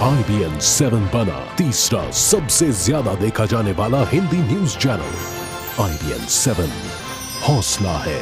IBN 7 बना तीसरा सबसे ज्यादा देखा जाने वाला हिंदी न्यूज चैनल। IBN 7 हौसला है।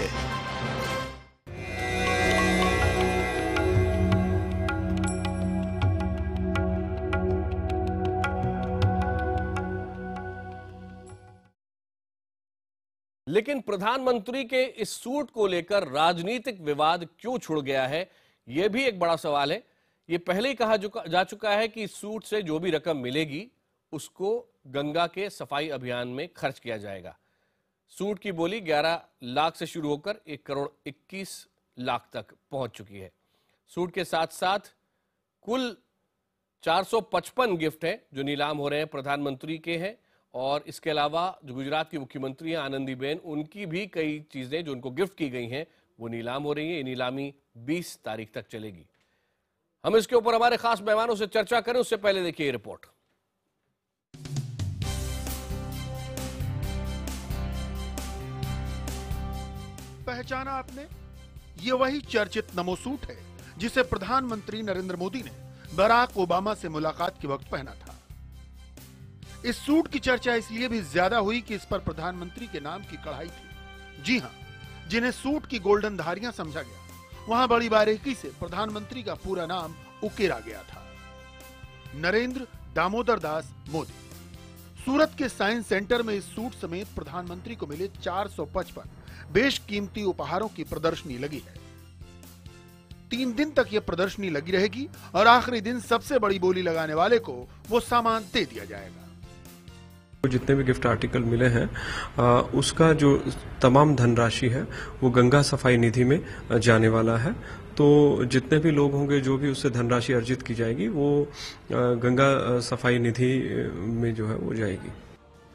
लेकिन प्रधानमंत्री के इस सूट को लेकर राजनीतिक विवाद क्यों छिड़ गया है, यह भी एक बड़ा सवाल है। यह पहले ही कहा जा चुका है कि इस सूट से जो भी रकम मिलेगी उसको गंगा के सफाई अभियान में खर्च किया जाएगा। सूट की बोली 11 लाख से शुरू होकर 1 करोड़ 21 लाख तक पहुंच चुकी है। सूट के साथ साथ कुल 455 गिफ्ट हैं जो नीलाम हो रहे हैं, प्रधानमंत्री के हैं। और इसके अलावा जो गुजरात की मुख्यमंत्री हैं आनंदीबेन, उनकी भी कई चीजें जो उनको गिफ्ट की गई हैं वो नीलाम हो रही है। ये नीलामी 20 तारीख तक चलेगी। हम इसके ऊपर हमारे खास मेहमानों से चर्चा करें उससे पहले देखिए ये रिपोर्ट। पहचाना आपने? ये वही चर्चित नमो सूट है जिसे प्रधानमंत्री नरेंद्र मोदी ने बराक ओबामा से मुलाकात के वक्त पहना था। इस सूट की चर्चा इसलिए भी ज्यादा हुई कि इस पर प्रधानमंत्री के नाम की कढ़ाई थी। जी हां, जिन्हें सूट की गोल्डन धारियां समझा गया, वहां बड़ी बारीकी से प्रधानमंत्री का पूरा नाम उकेरा गया था, नरेंद्र दामोदर दास मोदी। सूरत के साइंस सेंटर में इस सूट समेत प्रधानमंत्री को मिले 455 बेशकीमती उपहारों की प्रदर्शनी लगी है। 3 दिन तक यह प्रदर्शनी लगी रहेगी और आखिरी दिन सबसे बड़ी बोली लगाने वाले को वो सामान दे दिया जाएगा। जितने भी गिफ्ट आर्टिकल मिले हैं उसका जो तमाम धनराशि है वो गंगा सफाई निधि में जाने वाला है। तो जितने भी लोग होंगे जो भी उससे धनराशि अर्जित की जाएगी वो गंगा सफाई निधि में जो है वो जाएगी।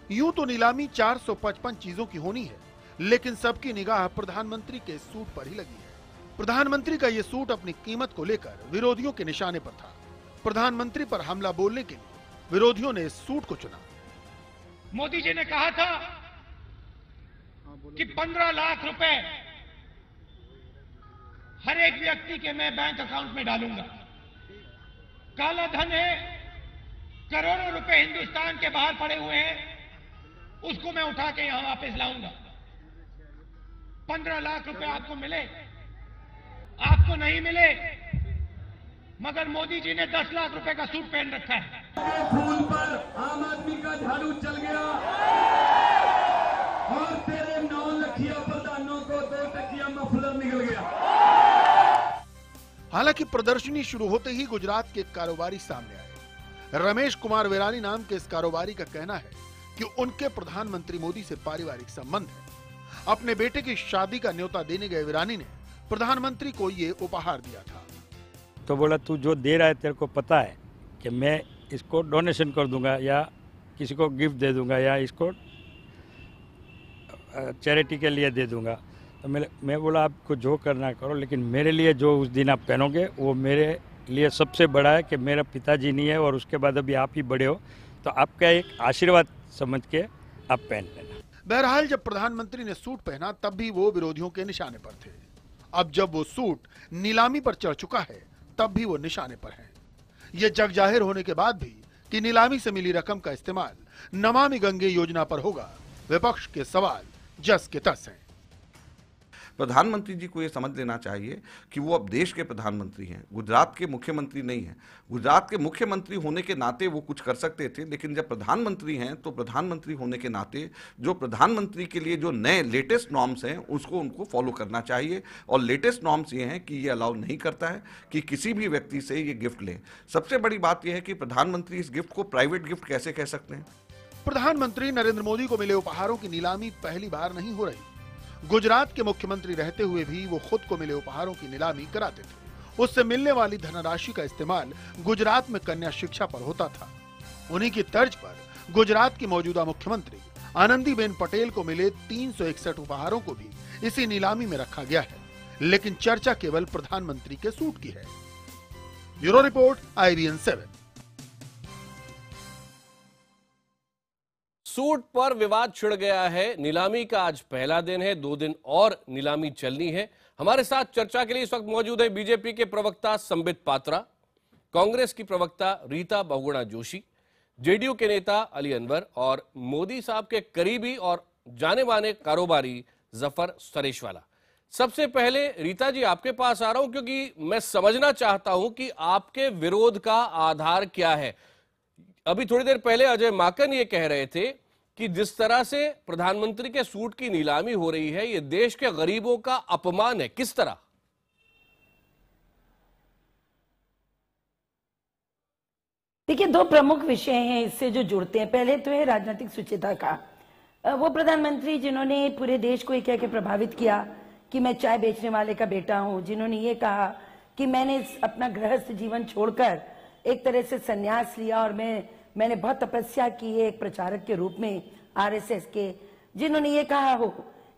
यूं तो नीलामी 455 चीजों की होनी है, लेकिन सबकी निगाह प्रधानमंत्री के सूट पर ही लगी है। प्रधानमंत्री का यह सूट अपनी कीमत को लेकर विरोधियों के निशाने पर था। प्रधानमंत्री पर हमला बोलने के लिए विरोधियों ने इस सूट को चुना। मोदी जी ने कहा था कि 15 लाख रुपए हर एक व्यक्ति के मैं बैंक अकाउंट में डालूंगा। काला धन है, करोड़ों रुपए हिंदुस्तान के बाहर पड़े हुए हैं, उसको मैं उठा के यहां वापस लाऊंगा। 15 लाख रुपए आपको मिले, आपको नहीं मिले, मगर मोदी जी ने 10 लाख रुपए का सूट पहन रखा है। फूल पर आम आदमी का झाड़ू चल गया और तेरे 9 लखिया प्रधानों को 2 टकिया मफलर निकल गया। हालांकि प्रदर्शनी शुरू होते ही गुजरात के कारोबारी सामने आए। रमेश कुमार विरानी नाम के इस कारोबारी का कहना है कि उनके प्रधानमंत्री मोदी से पारिवारिक संबंध है। अपने बेटे की शादी का न्योता देने गए विरानी ने प्रधानमंत्री को ये उपहार दिया था। तो बोला तू जो दे रहा है तेरे को पता है कि मैं इसको डोनेशन कर दूंगा या किसी को गिफ्ट दे दूंगा या इसको चैरिटी के लिए दे दूंगा। तो मैं बोला आपको जो करना करो, लेकिन मेरे लिए जो उस दिन आप पहनोगे वो मेरे लिए सबसे बड़ा है कि मेरा पिताजी नहीं है और उसके बाद अभी आप ही बड़े हो, तो आपका एक आशीर्वाद समझ के आप पहन लेना। बहरहाल जब प्रधानमंत्री ने सूट पहना तब भी वो विरोधियों के निशाने पर थे। अब जब वो सूट नीलामी पर चढ़ चुका है तब भी वो निशाने पर है। ये जग जाहिर होने के बाद भी कि नीलामी से मिली रकम का इस्तेमाल नमामि गंगे योजना पर होगा, विपक्ष के सवाल जस के तस हैं। प्रधानमंत्री जी को ये समझ लेना चाहिए कि वो अब देश के प्रधानमंत्री हैं, गुजरात के मुख्यमंत्री नहीं हैं। गुजरात के मुख्यमंत्री होने के नाते वो कुछ कर सकते थे, लेकिन जब प्रधानमंत्री हैं तो प्रधानमंत्री होने के नाते जो प्रधानमंत्री के लिए जो नए लेटेस्ट नॉर्म्स हैं उसको उनको फॉलो करना चाहिए। और लेटेस्ट नॉर्म्स ये हैं कि ये अलाउ नहीं करता है कि किसी भी व्यक्ति से ये गिफ्ट लें। सबसे बड़ी बात यह है कि प्रधानमंत्री इस गिफ्ट को प्राइवेट गिफ्ट कैसे कह सकते हैं। प्रधानमंत्री नरेंद्र मोदी को मिले उपहारों की नीलामी पहली बार नहीं हो रही। गुजरात के मुख्यमंत्री रहते हुए भी वो खुद को मिले उपहारों की नीलामी कराते थे। उससे मिलने वाली धनराशि का इस्तेमाल गुजरात में कन्या शिक्षा पर होता था। उन्हीं की तर्ज पर गुजरात की मौजूदा मुख्यमंत्री आनंदीबेन पटेल को मिले 361 उपहारों को भी इसी नीलामी में रखा गया है, लेकिन चर्चा केवल प्रधानमंत्री के सूट की है। Bureau report, IBN 7। सूट पर विवाद छिड़ गया है। नीलामी का आज पहला दिन है, 2 दिन और नीलामी चलनी है। हमारे साथ चर्चा के लिए इस वक्त मौजूद है बीजेपी के प्रवक्ता संबित पात्रा, कांग्रेस की प्रवक्ता रीता बहुगुणा जोशी, जेडीयू के नेता अली अनवर और मोदी साहब के करीबी और जाने माने कारोबारी जफर सरेशवाला। सबसे पहले रीता जी आपके पास आ रहा हूं क्योंकि मैं समझना चाहता हूं कि आपके विरोध का आधार क्या है। अभी थोड़ी देर पहले अजय माकन ये कह रहे थे कि जिस तरह से प्रधानमंत्री के सूट की नीलामी हो रही है ये देश के गरीबों का अपमान है। किस तरह? देखिए, दो प्रमुख विषय हैं इससे जो जुड़ते हैं। पहले तो है राजनीतिक सुचिता का। वो प्रधानमंत्री जिन्होंने पूरे देश को ये कह के प्रभावित किया कि मैं चाय बेचने वाले का बेटा हूं, जिन्होंने ये कहा कि मैंने अपना गृहस्थ जीवन छोड़कर एक तरह से संन्यास लिया और मैंने बहुत तपस्या की है एक प्रचारक के रूप में आरएसएस के, जिन्होंने ये कहा हो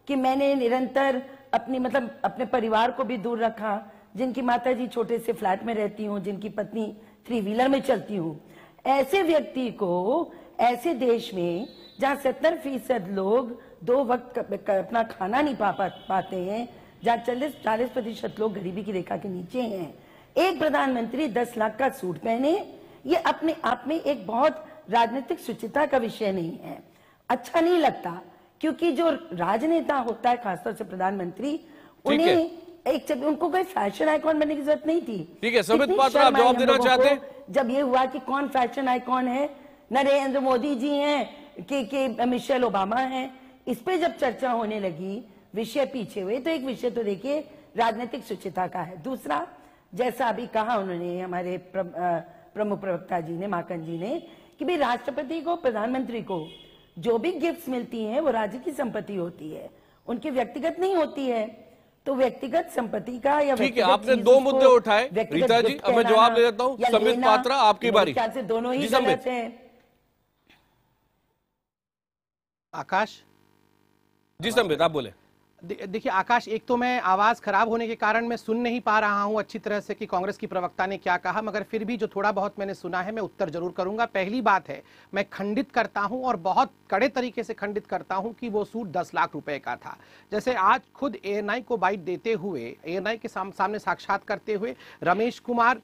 कि मैंने निरंतर अपने परिवार को भी दूर रखा, जिनकी माताजी छोटे से फ्लैट में रहती हूँ, जिनकी पत्नी 3 व्हीलर में चलती हूँ। ऐसे व्यक्ति को ऐसे देश में जहाँ 70% लोग 2 वक्त अपना खाना नहीं पाते हैं, जहाँ 40% लोग गरीबी की रेखा के नीचे हैं, एक प्रधानमंत्री 10 लाख का सूट पहने, ये अपने आप में एक बहुत राजनीतिक सुचिता का विषय नहीं है। अच्छा नहीं लगता, क्योंकि जो राजनेता होता है, खासतौर से प्रधानमंत्री, उनको कोई फैशन आइकॉन बनने की जरूरत नहीं थी। ठीक है, संबित पात्रा आप जवाब देना चाहते हैं? जब ये हुआ कि कौन फैशन आइकॉन है, नरेंद्र मोदी जी हैं कि मिशेल ओबामा हैं, इस पे जब चर्चा होने लगी, विषय पीछे हुए, तो एक विषय तो देखिए राजनीतिक सुचिता का है। दूसरा, जैसा अभी कहा उन्होंने, हमारे प्रमुख प्रवक्ता जी ने, माकन जी ने, कि भाई राष्ट्रपति को, प्रधानमंत्री को जो भी गिफ्ट्स मिलती हैं वो राज्य की संपत्ति होती है, उनकी व्यक्तिगत नहीं होती है। तो व्यक्तिगत संपत्ति का या ठीक है, आपने 2 मुद्दे उठाए रीता जी, अब मैं जवाब दे देता हूं। संबित पात्रा आपकी बारी। ख्याल से दोनों ही गलत हैं। आकाश जी, संबित आप बोले। देखिए आकाश, एक तो मैं आवाज खराब होने के कारण मैं सुन नहीं पा रहा हूं अच्छी तरह से कि कांग्रेस की प्रवक्ता ने क्या कहा, मगर फिर भी जो थोड़ा बहुत मैंने सुना है मैं उत्तर जरूर करूंगा। पहली बात है, मैं खंडित करता हूं और बहुत कड़े तरीके से खंडित करता हूं कि वो सूट 10 लाख रुपए का था। जैसे आज खुद एएनआई को बाइट देते हुए, एएनआई के सामने साक्षात करते हुए रमेश कुमार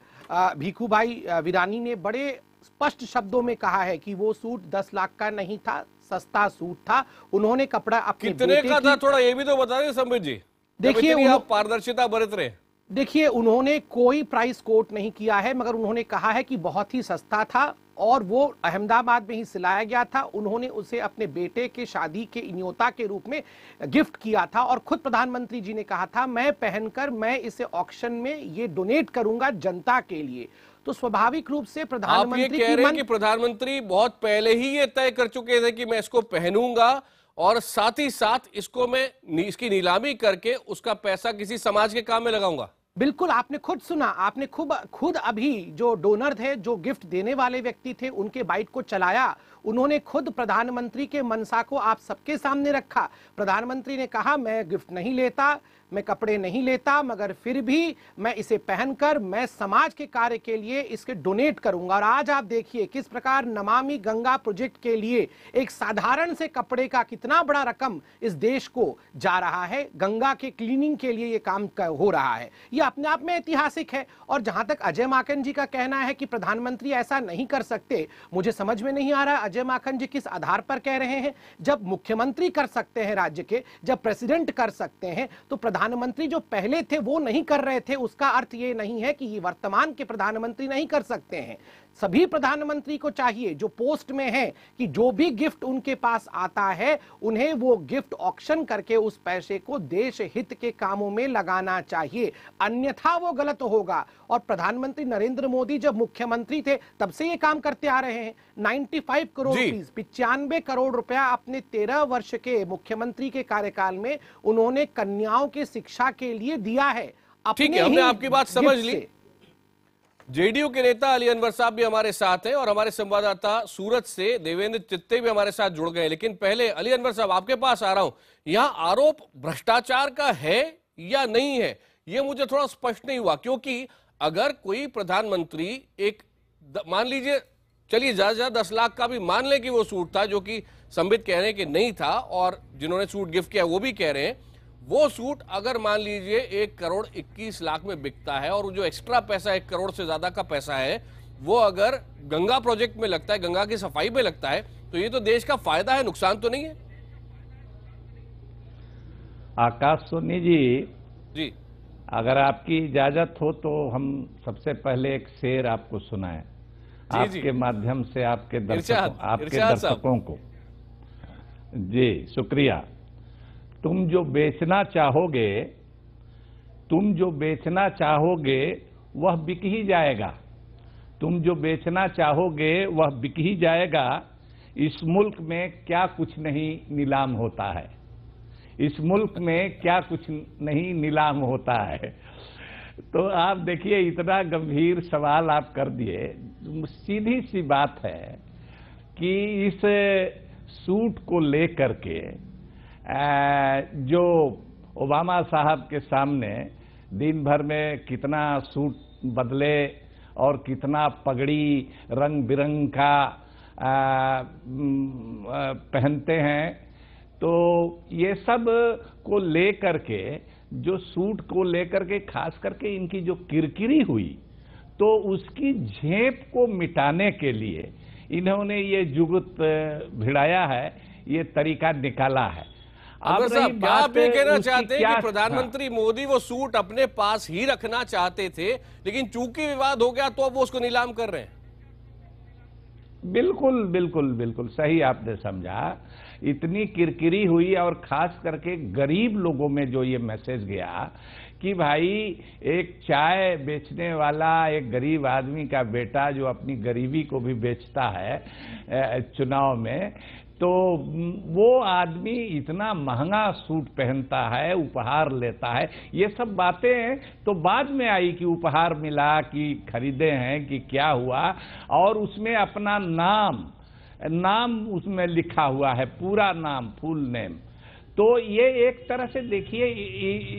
भिखूभाई विरानी ने बड़े स्पष्ट शब्दों में कहा है कि वो सूट 10 लाख का नहीं था, सस्ता सूट था। उन्होंने कपड़ा अपने कितने का था, थोड़ा ये भी तो बता दें संबित जी। देखिए, आप पारदर्शिता बरत रहे। देखिए, उन्होंने कोई प्राइस कोट नहीं किया है, मगर उन्होंने कहा है कि बहुत ही सस्ता था और वो अहमदाबाद में ही सिलाया गया था। उन्होंने उसे अपने बेटे के शादी के न्योता के रूप में गिफ्ट किया था और खुद प्रधानमंत्री जी ने कहा था, मैं पहनकर मैं इसे ऑक्शन में ये डोनेट करूंगा जनता के लिए। तो स्वाभाविक रूप से प्रधानमंत्री, आप ये कह रहे हैं कि प्रधानमंत्री बहुत पहले ही ये तय कर चुके थे कि मैं इसको पहनूंगा और साथ ही साथ इसको मैं इसकी नीलामी करके उसका पैसा किसी समाज के काम में लगाऊंगा? बिल्कुल, आपने खुद सुना, आपने खुद अभी जो डोनर थे, जो गिफ्ट देने वाले व्यक्ति थे, उनके बाइट को चलाया। उन्होंने खुद प्रधानमंत्री के मनसा को आप सबके सामने रखा। प्रधानमंत्री ने कहा, मैं गिफ्ट नहीं लेता, मैं कपड़े नहीं लेता, मगर फिर भी मैं इसे पहनकर मैं समाज के कार्य के लिए इसके डोनेट करूंगा। और आज आप देखिए किस प्रकार नमामि गंगा प्रोजेक्ट के लिए एक साधारण से कपड़े का कितना बड़ा रकम इस देश को जा रहा है। गंगा के क्लीनिंग के लिए ये काम हो रहा है, ये अपने आप में ऐतिहासिक है। और जहां तक अजय माकन जी का कहना है कि प्रधानमंत्री ऐसा नहीं कर सकते, मुझे समझ में नहीं आ रहा अजय माकन जी किस आधार पर कह रहे हैं। जब मुख्यमंत्री कर सकते हैं राज्य के, जब प्रेसिडेंट कर सकते हैं, तो प्रधानमंत्री जो पहले थे वो नहीं कर रहे थे, उसका अर्थ ये नहीं है कि ये वर्तमान के प्रधानमंत्री नहीं कर सकते हैं। सभी प्रधानमंत्री को चाहिए जो पोस्ट में है कि जो भी गिफ्ट उनके पास आता है उन्हें वो गिफ्ट ऑक्शन करके उस पैसे को देश हित के कामों में लगाना चाहिए, अन्यथा वो गलत होगा। और प्रधानमंत्री नरेंद्र मोदी जब मुख्यमंत्री थे तब से ये काम करते आ रहे हैं। 95 करोड़ रुपीस, 95 करोड़ रुपया अपने 13 वर्ष के मुख्यमंत्री के कार्यकाल में उन्होंने कन्याओं की शिक्षा के लिए दिया है। ठीक है, हमने आपकी बात समझ ली। जेडीयू के नेता अली अनवर साहब भी हमारे साथ हैं और हमारे संवाददाता सूरत से देवेंद्र चित्ते भी हमारे साथ जुड़ गए। लेकिन पहले अली अनवर साहब आपके पास आ रहा हूं, यहां आरोप भ्रष्टाचार का है या नहीं है, यह मुझे थोड़ा स्पष्ट नहीं हुआ। क्योंकि अगर कोई प्रधानमंत्री एक, मान लीजिए, चलिए ज्यादा 10 लाख का भी मान लें कि वो सूट था, जो कि संबित कह रहे हैं कि नहीं था और जिन्होंने सूट गिफ्ट किया वो भी कह रहे हैं, वो सूट अगर मान लीजिए 1,21,00,000 में बिकता है और जो एक्स्ट्रा पैसा 1 करोड़ से ज्यादा का पैसा है वो अगर गंगा प्रोजेक्ट में लगता है, गंगा की सफाई में लगता है, तो ये तो देश का फायदा है, नुकसान तो नहीं है। आकाश सोनी जी, अगर आपकी इजाजत हो तो हम सबसे पहले एक शेर आपको सुनाएं, आपके माध्यम से आपके दर्शकों को। जी शुक्रिया। तुम जो बेचना चाहोगे वह बिक ही जाएगा। तुम जो बेचना चाहोगे वह बिक ही जाएगा। इस मुल्क में क्या कुछ नहीं नीलाम होता है। इस मुल्क में क्या कुछ नहीं नीलाम होता है। तो आप देखिए, इतना गंभीर सवाल आप कर दिए। सीधी सी बात है कि इस सूट को लेकर के जो ओबामा साहब के सामने दिन भर में कितना सूट बदले और कितना पगड़ी रंग बिरंग का पहनते हैं, तो ये सब को लेकर के, जो सूट को लेकर के खास करके इनकी जो किरकिरी हुई, तो उसकी झेप को मिटाने के लिए इन्होंने ये जुगत भिड़ाया है, ये तरीका निकाला है। अब साहब, क्या आप ये कहना चाहते हैं कि प्रधानमंत्री मोदी वो सूट अपने पास ही रखना चाहते थे, लेकिन चूंकि विवाद हो गया तो अब वो उसको नीलाम कर रहे हैं? बिल्कुल बिल्कुल बिल्कुल सही आपने समझा। इतनी किरकिरी हुई और खास करके गरीब लोगों में जो ये मैसेज गया कि भाई एक चाय बेचने वाला एक गरीब आदमी का बेटा जो अपनी गरीबी को भी बेचता है चुनाव में, तो वो आदमी इतना महंगा सूट पहनता है, उपहार लेता है। ये सब बातें तो बाद में आई कि उपहार मिला, कि खरीदे हैं, कि क्या हुआ, और उसमें अपना नाम उसमें लिखा हुआ है, पूरा नाम, फुल नेम। तो ये एक तरह से देखिए,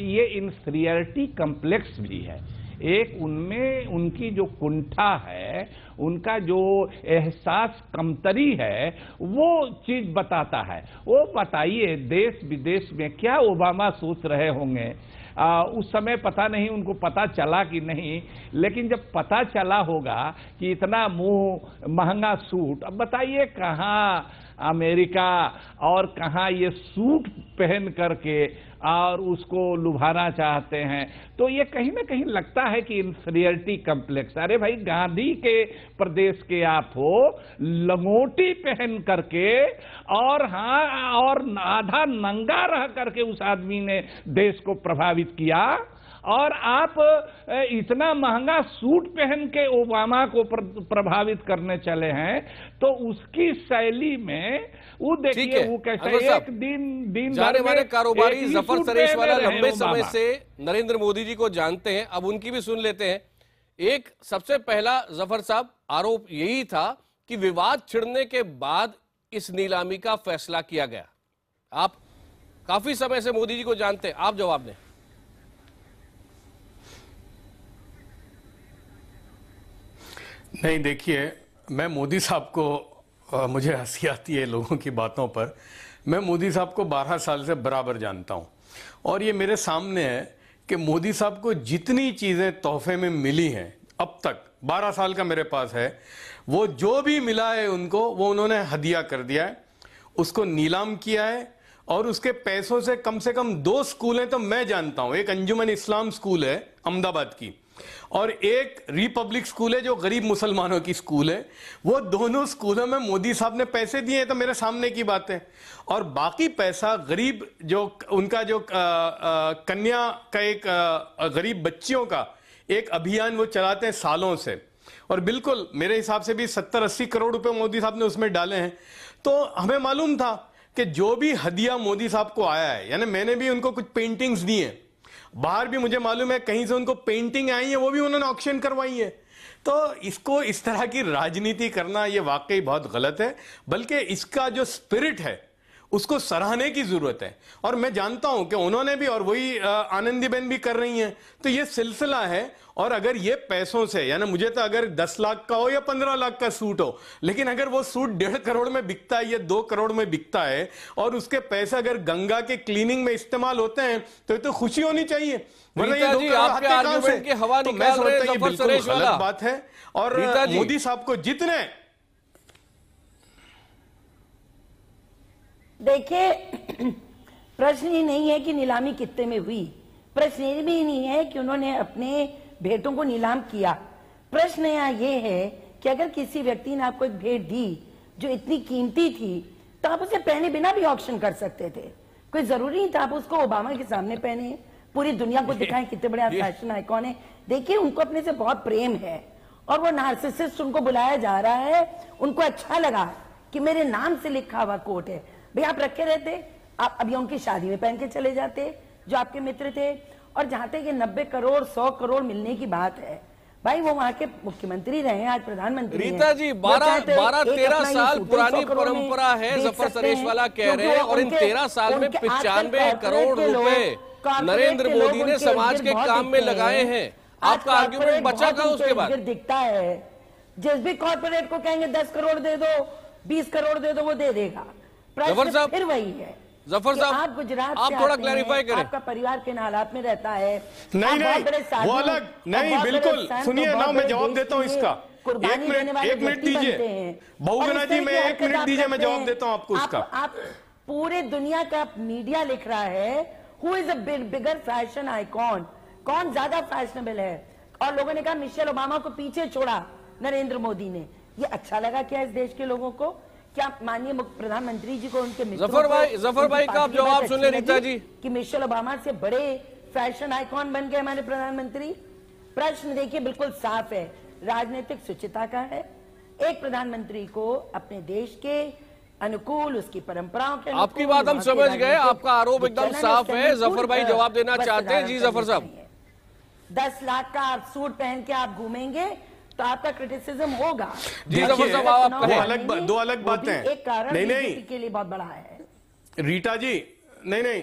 ये इंफीरियरिटी कॉम्प्लेक्स भी है। एक उनमें उनकी जो कुंठा है, उनका जो एहसास कमतरी है, वो चीज बताता है। वो बताइए, देश विदेश में क्या ओबामा सोच रहे होंगे उस समय, पता नहीं उनको पता चला कि नहीं, लेकिन जब पता चला होगा कि इतना महंगा सूट, अब बताइए कहाँ अमेरिका और कहाँ ये सूट पहन करके और उसको लुभाना चाहते हैं। तो ये कहीं ना कहीं लगता है कि इंफीरियरिटी कॉम्प्लेक्स। अरे भाई, गांधी के प्रदेश के आप हो, लंगोटी पहन करके और हाँ, और आधा नंगा रह करके उस आदमी ने देश को प्रभावित किया, और आप इतना महंगा सूट पहन के ओबामा को प्रभावित करने चले हैं। तो उसकी शैली में वो देखिए, वो कैसे एक दिन जाने माने कारोबारी जफर सरेश वाला लंबे समय से नरेंद्र मोदी जी को जानते हैं। अब उनकी भी सुन लेते हैं। एक सबसे पहला जफर साहब आरोप यही था कि विवाद छिड़ने के बाद इस नीलामी का फैसला किया गया। आप काफी समय से मोदी जी को जानते हैं, आप जवाब दें। नहीं, देखिए, मैं मोदी साहब को मुझे हंसी आती है लोगों की बातों पर। मैं मोदी साहब को 12 साल से बराबर जानता हूं, और ये मेरे सामने है कि मोदी साहब को जितनी चीज़ें तोहफे में मिली हैं अब तक, 12 साल का मेरे पास है, वो जो भी मिला है उनको, वो उन्होंने हदिया कर दिया है, उसको नीलाम किया है। और उसके पैसों से कम 2 स्कूल हैं तो मैं जानता हूं। एक अंजुमन इस्लाम स्कूल है अहमदाबाद की, और एक रिपब्लिक स्कूल है जो गरीब मुसलमानों की स्कूल है। वो दोनों स्कूलों में मोदी साहब ने पैसे दिए हैं, तो मेरे सामने की बात है। और बाकी पैसा गरीब जो उनका जो कन्या का एक गरीब बच्चियों का एक अभियान वो चलाते हैं सालों से, और बिल्कुल मेरे हिसाब से भी 70-80 करोड़ रुपए मोदी साहब ने उसमें डाले हैं। तो हमें मालूम था कि जो भी हदिया मोदी साहब को आया है, यानी मैंने भी उनको कुछ पेंटिंग्स दी हैं, बाहर भी मुझे मालूम है कहीं से उनको पेंटिंग आई है, वो भी उन्होंने ऑक्शन करवाई है। तो इसको इस तरह की राजनीति करना ये वाकई बहुत गलत है। बल्कि इसका जो स्पिरिट है उसको सराहने की जरूरत है। और मैं जानता हूं कि उन्होंने भी, और वही आनंदीबेन भी कर रही हैं, तो ये सिलसिला है। और अगर ये पैसों से, यानी मुझे तो अगर 10 लाख का हो या 15 लाख का सूट हो, लेकिन अगर वो सूट 1.5 करोड़ में बिकता है या 2 करोड़ में बिकता है और उसके पैसे अगर गंगा के क्लीनिंग में इस्तेमाल होते हैं, तो ये तो खुशी होनी चाहिए। रीता जी, आपके आर्गुमेंट की हवा निकाल रहे हैं जफर सरेश वाला। गलत बात है। और मोदी साहब को जितने, देखिए प्रश्न ये नहीं है कि नीलामी कितने में हुई, प्रश्न ये भी नहीं है कि उन्होंने अपने भेंटों को नीलाम किया। प्रश्न यहाँ ये है कि अगर किसी व्यक्ति ने आपको एक भेंट दी जो इतनी कीमती थी, तो आप उसे पहने बिना भी ऑक्शन कर सकते थे। कोई जरूरी नहीं था आप उसको ओबामा के सामने पहने, पूरी दुनिया को दिखाएं कितने बड़े फैशन आइकॉन है। देखिए उनको अपने से बहुत प्रेम है और वो नार्सिसिस्ट, उनको बुलाया जा रहा है, उनको अच्छा लगा कि मेरे नाम से लिखा हुआ कोट है। भाई आप रखे रहते, आप अभी उनकी शादी में पहन के चले जाते जो आपके मित्र थे। और जहां तक ये 90 करोड़ 100 करोड़ मिलने की बात है, भाई वो वहां के मुख्यमंत्री रहे, आज प्रधानमंत्री रीता जी 12-13 साल पुरानी परंपरा है, जफर सरेश वाला कह रहे हैं। और इन 13 साल में 95 करोड़ रुपए नरेंद्र मोदी ने समाज के काम में लगाए हैं। आपका आर्ग्यूमेंट बचा कहां उसके बाद? दिखता है जिस भी कॉर्पोरेट को कहेंगे 10 करोड़ दे दो, 20 करोड़ दे दो, वो दे देगा। जफर साहब फिर वही है, जफर साहब आप गुजरात आप थोड़ा क्लैरिफाई करें। आपका परिवार किन हालात में रहता है? नहीं वो अलग नहीं, बिल्कुल सुनिए ना, मैं जवाब देता हूँ इसका। एक मिनट दीजिए बहुगुणा जी, मैं 1 मिनट दीजिए, मैं जवाब देता हूँ आपको उसका। आप पूरे दुनिया का मीडिया लिख रहा है who is a bigger fashion icon, कौन ज्यादा फैशनेबल है, और लोगों ने कहा मिशेल ओबामा को पीछे छोड़ा नरेंद्र मोदी ने। ये अच्छा लगा क्या इस देश के लोगों को? क्या माननीय प्रधानमंत्री जी को उनके जफर भाई का आप जवाब सुन ले रीता जी कि मिशेल ओबामा से बड़े फैशन आइकॉन बन गए हमारे प्रधानमंत्री? प्रश्न देखिए बिल्कुल साफ है, राजनीतिक सुचिता का है। एक प्रधानमंत्री को अपने देश के अनुकूल, उसकी परंपराओं के, आपकी बात हम समझ गए, आपका आरोप एकदम साफ है। जफर भाई जवाब देना चाहते हैं। जी जफर साहब, 10 लाख का आप सूट पहन के आप घूमेंगे तो आपका क्रिटिसिज्म होगा। जी जफर साहब, आप दो अलग बातें। एक कारण बीजेपी के लिए बहुत बड़ा है। रीटा जी नहीं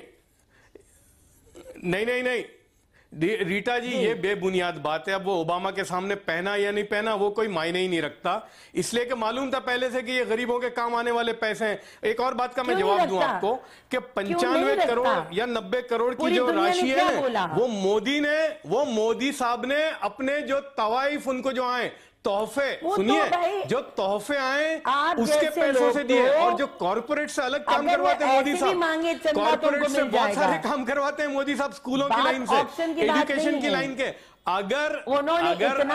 रीटा जी, ये बेबुनियाद बात है। अब वो ओबामा के सामने पहना या नहीं पहना वो कोई मायने ही नहीं रखता, इसलिए कि मालूम था पहले से कि ये गरीबों के काम आने वाले पैसे हैं। एक और बात का मैं जवाब दूं आपको कि 95 करोड़ या 90 करोड़ की जो राशि है वो मोदी साहब ने अपने जो तवाइफ उनको जो आए तोहफे, सुनिए, जो तोहफे आए उसके पैसों से दिए। और जो कॉर्पोरेट से अलग काम करवाते हैं मोदी साहब, कॉर्पोरेट से बहुत सारे काम करवाते हैं मोदी साहब, स्कूलों की लाइन से, एजुकेशन की लाइन के। अगर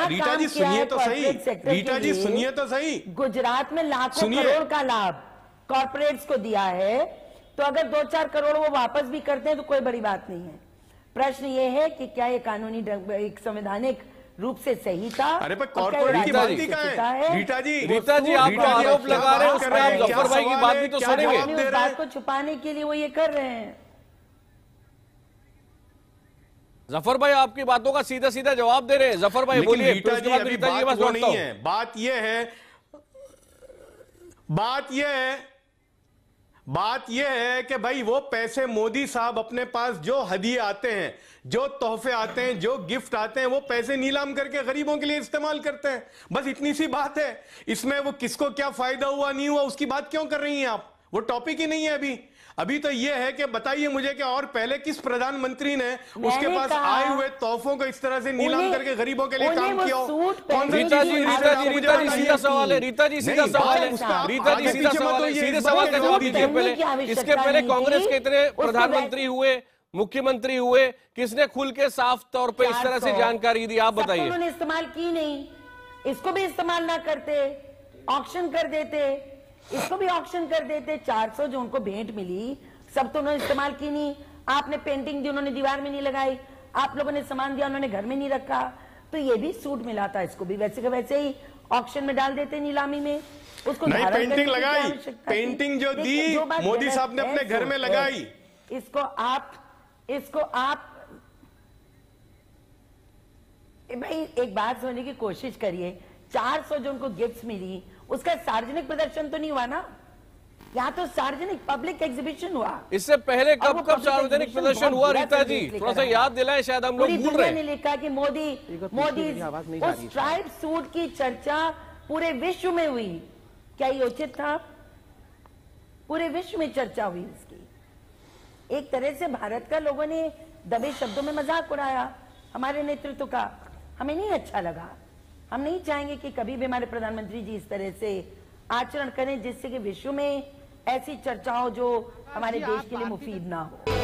रीटा जी सुनिए तो सही, रीटा जी सुनिए तो सही, गुजरात में लाखों करोड़ का लाभ कॉर्पोरेट्स को दिया है, तो अगर 2-4 करोड़ वो वापस भी करते हैं तो कोई बड़ी बात नहीं है। प्रश्न ये है कि क्या ये कानूनी एक संवैधानिक रूप से सही था? अरे पर कॉर्पोरेट की बात ही कहाँ है? रीता जी आप आरोप लगा रहे हैं, उस पर आप जफर भाई की बात भी तो सुनेंगे। उस बात को छुपाने के लिए वो ये कर रहे हैं। जफर भाई आपकी बातों का सीधा सीधा जवाब दे रहे हैं। जफर भाई बोलिए। रीता जी बात वो नहीं है, बात यह है कि भाई वो पैसे मोदी साहब अपने पास जो हदिये आते हैं, जो तोहफे आते हैं, जो गिफ्ट आते हैं, वो पैसे नीलाम करके गरीबों के लिए इस्तेमाल करते हैं। बस इतनी सी बात है। इसमें वो किसको क्या फायदा हुआ नहीं हुआ उसकी बात क्यों कर रही हैं आप? वो टॉपिक ही नहीं है अभी तो ये है कि बताइए मुझे कि और पहले किस प्रधानमंत्री ने उसके पास आए हुए तोहफों को इस तरह से नीलाम करके गरीबों के लिए काम किया? रीता जी सीधा सवाल है। रीता जी सीधा सवाल है। सीधे सवाल का जवाब दीजिए पहले। इसके पहले कांग्रेस के इतने प्रधानमंत्री हुए, मुख्यमंत्री हुए, किसने खुल के साफ तौर पे इस तरह से जानकारी दी? आप बताइए। उन्होंने इस्तेमाल की नहीं, इसको भी इस्तेमाल ना करते, ऑक्शन कर देते, इसको भी ऑक्शन कर देते। 400 जो उनको भेंट मिली सब तो उन्होंने इस्तेमाल की नहीं। आपने पेंटिंग दी, उन्होंने दीवार में नहीं लगाई। आप लोगों ने सामान दिया, उन्होंने घर में नहीं रखा। तो ये भी सूट मिला था, इसको भी वैसे के वैसे ही ऑक्शन में डाल देते नीलामी में। उसको नहीं, पेंटिंग लगाई, पेंटिंग जो दी मोदी साहब ने अपने घर में लगाई। इसको आप भाई एक बात समझने की कोशिश करिए। 400 जो उनको गिफ्ट्स मिली उसका सार्वजनिक प्रदर्शन तो नहीं हुआ ना? यहाँ तो सार्वजनिक पब्लिक एग्जीबिशन हुआ। इससे पहले और वो कब public सार्वजनिक exhibition प्रदर्शन बहुत हुआ बुरा रीता जी? संदेश लेकर थोड़ा सा आया। याद दिलाएं, शायद हम लोग पूरी भूल दुनिया रहे ने हैं। लिखा कि मोदी उस स्ट्राइप सूट की चर्चा पूरे विश्व में हुई। क्या ये उचित था? पूरे विश्व में चर्चा हुई इसकी। एक तरह से भारत का लोगों ने दबे शब्दों में मजाक उड़ाया हमारे नेतृत्व का। हमें नहीं अच्छा लगा। हम नहीं चाहेंगे कि कभी भी हमारे प्रधानमंत्री जी इस तरह से आचरण करें जिससे कि विश्व में ऐसी चर्चा हो जो हमारे देश के लिए मुफीद ना हो।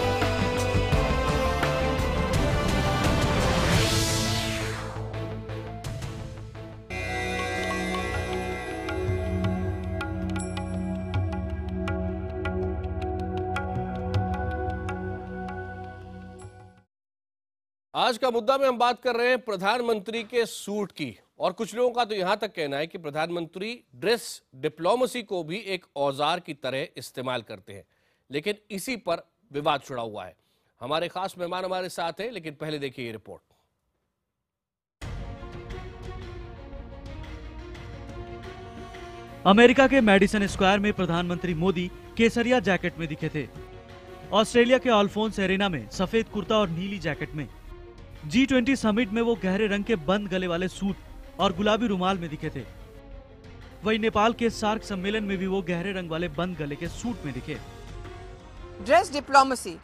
आज का मुद्दा में हम बात कर रहे हैं प्रधानमंत्री के सूट की, और कुछ लोगों का तो यहां तक कहना है कि प्रधानमंत्री ड्रेस डिप्लोमेसी को भी एक औजार की तरह इस्तेमाल करते हैं। लेकिन इसी पर विवाद छिड़ा हुआ है। हमारे खास मेहमान हमारे साथ हैं, लेकिन पहले देखिए ये रिपोर्ट। अमेरिका के मैडिसन स्क्वायर में प्रधानमंत्री मोदी केसरिया जैकेट में दिखे थे। ऑस्ट्रेलिया के अल्फोंस एरेना में सफेद कुर्ता और नीली जैकेट में। G20 समिट में वो गहरे रंग के बंद गले वाले सूट और गुलाबी रुमाल में दिखे थे। वहीं नेपाल के सार्क सम्मेलन में भी वो गहरे रंग वाले बंद गले के सूट में दिखे। ड्रेस डिप्लोमेसी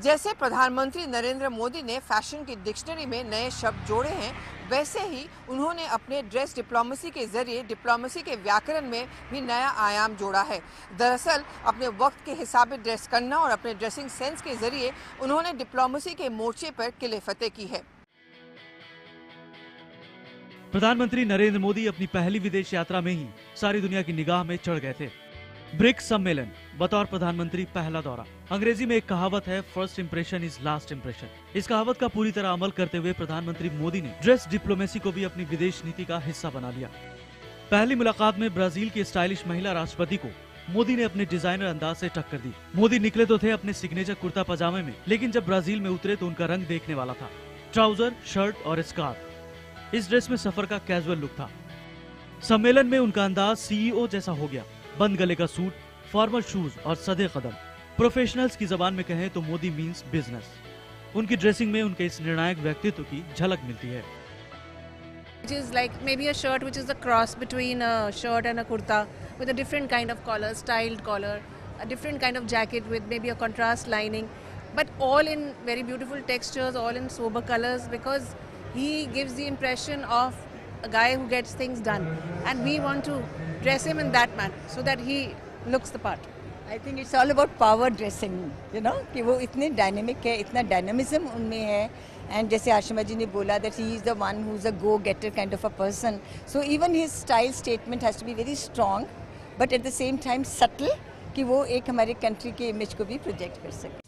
जैसे प्रधानमंत्री नरेंद्र मोदी ने फैशन की डिक्शनरी में नए शब्द जोड़े हैं, वैसे ही उन्होंने अपने ड्रेस डिप्लोमेसी के जरिए डिप्लोमेसी के व्याकरण में भी नया आयाम जोड़ा है। दरअसल अपने वक्त के हिसाब से ड्रेस करना और अपने ड्रेसिंग सेंस के जरिए उन्होंने डिप्लोमेसी के मोर्चे पर किले फतेह की है। प्रधानमंत्री नरेंद्र मोदी अपनी पहली विदेश यात्रा में ही सारी दुनिया की निगाह में चढ़ गए थे। ब्रिक्स सम्मेलन बतौर प्रधानमंत्री पहला दौरा। अंग्रेजी में एक कहावत है, first impression is last impression. इस कहावत का पूरी तरह अमल करते हुए प्रधानमंत्री मोदी ने ड्रेस डिप्लोमेसी को भी अपनी विदेश नीति का हिस्सा बना लिया। पहली मुलाकात में ब्राजील की स्टाइलिश महिला राष्ट्रपति को मोदी ने अपने डिजाइनर अंदाज से टक्कर दी। मोदी निकले तो थे अपने सिग्नेचर कुर्ता पजामे में, लेकिन जब ब्राजील में उतरे तो उनका रंग देखने वाला था। ट्राउजर, शर्ट और स्कार्फ। इस ड्रेस में सफर का कैजुअल लुक था। सम्मेलन में उनका अंदाज सीईओ जैसा हो गया। बंद गले का सूट, फॉर्मल शूज और सधे कदम। प्रोफेशनल्स की जबान में कहें तो मोदी मीन्स बिजनेस। उनकी ड्रेसिंग में उनके इस निर्णायक व्यक्तित्व की झलक मिलती है। Which is like maybe a shirt which is a cross between a shirt and a kurta with a different kind of collar, styled collar, a different kind of jacket with maybe a contrast lining, but all in very beautiful textures, all in sober colors, because he gives the impression of a guy who gets things done, and we want to dress him in that manner so that he looks the part. I think it's all about power dressing, you know, कि वो इतने dynamic है, इतना dynamism उनमें है, and जैसे आशिमा जी ने बोला that he is the one who's a go-getter kind of a person, so even his style statement has to be very strong, but at the same time subtle, कि वो एक हमारे कंट्री के इमेज को भी प्रोजेक्ट कर सके।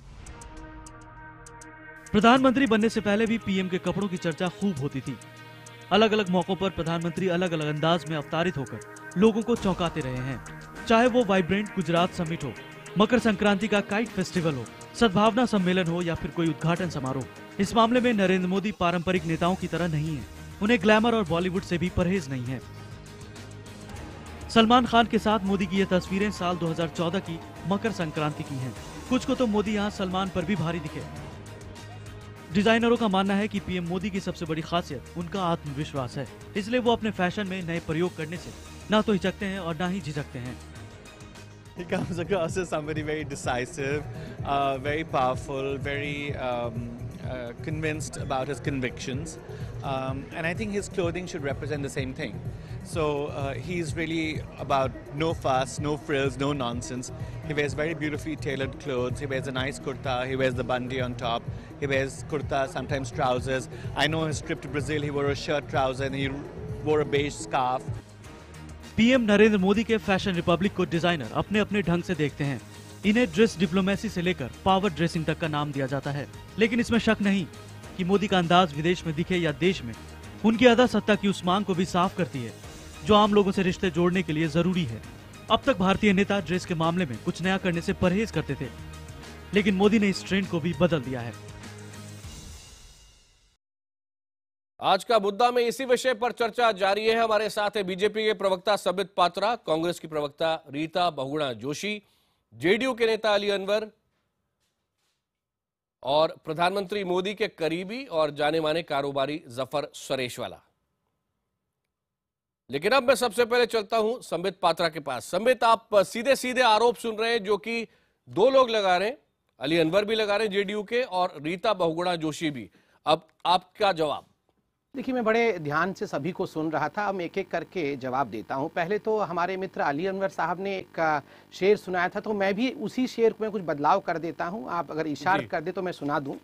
प्रधानमंत्री बनने से पहले भी पीएम के कपड़ों की चर्चा खूब होती थी। अलग अलग मौकों पर प्रधानमंत्री अलग अलग अंदाज में अवतारित होकर लोगों को चौंकाते रहे हैं। चाहे वो वाइब्रेंट गुजरात समिट हो, मकर संक्रांति का काइट फेस्टिवल हो, सद्भावना सम्मेलन हो या फिर कोई उद्घाटन समारोह, इस मामले में नरेंद्र मोदी पारंपरिक नेताओं की तरह नहीं है। उन्हें ग्लैमर और बॉलीवुड से भी परहेज नहीं है। सलमान खान के साथ मोदी की ये तस्वीरें साल 2014 की मकर संक्रांति की हैं। कुछ को तो मोदी यहाँ सलमान पर भी भारी दिखे। डिजाइनरों का मानना है कि पीएम मोदी की सबसे बड़ी खासियत उनका आत्मविश्वास है, इसलिए वो अपने फैशन में नए प्रयोग करने से ना तो हिचकते हैं और ना ही झिझकते हैं। He comes across as somebody very decisive, very powerful, very convinced about his convictions, and I think his clothing should represent the same thing. So he's really about no fuss, no frills, no nonsense. He wears very beautifully tailored clothes. He wears a nice kurta. He wears the bandi on top. He wears kurta, sometimes trousers. I know his trip to Brazil, he wore a shirt, trouser, and he wore a beige scarf. PM Narendra Modi के fashion Republic को designer अपने अपने ढंग से देखते हैं। इन्हें dress diplomacy से लेकर पावर ड्रेसिंग तक का नाम दिया जाता है, लेकिन इसमें शक नहीं कि मोदी का अंदाज विदेश में दिखे या देश में, उनकी अदा सत्ता की उस मांग को भी साफ करती है जो आम लोगों से रिश्ते जोड़ने के लिए जरूरी है। अब तक भारतीय नेता ड्रेस के मामले में कुछ नया करने से परहेज करते थे, लेकिन मोदी ने इस ट्रेंड को भी बदल दिया है। आज का मुद्दा में इसी विषय पर चर्चा जारी है। हमारे साथ है बीजेपी के प्रवक्ता सबित पात्रा, कांग्रेस की प्रवक्ता रीता बहुगुणा जोशी जेडीयू के नेता अली अनवर और प्रधानमंत्री मोदी के करीबी और जाने माने कारोबारी जफर सरेशवाला। लेकिन अब मैं सबसे पहले चलता हूं संबित पात्रा के पास। संबित, आप सीधे सीधे आरोप सुन रहे हैं जो कि दो लोग लगा रहे हैं, अली अनवर भी लगा रहे हैं जेडीयू के और रीता बहुगुणा जोशी भी। अब आपका जवाब? देखिए, मैं बड़े ध्यान से सभी को सुन रहा था। अब मैं एक एक करके जवाब देता हूं। पहले तो हमारे मित्र अली अनवर साहब ने एक शेर सुनाया था, तो मैं भी उसी शेर में कुछ बदलाव कर देता हूं। आप अगर इशारा कर दे तो मैं सुना दूं।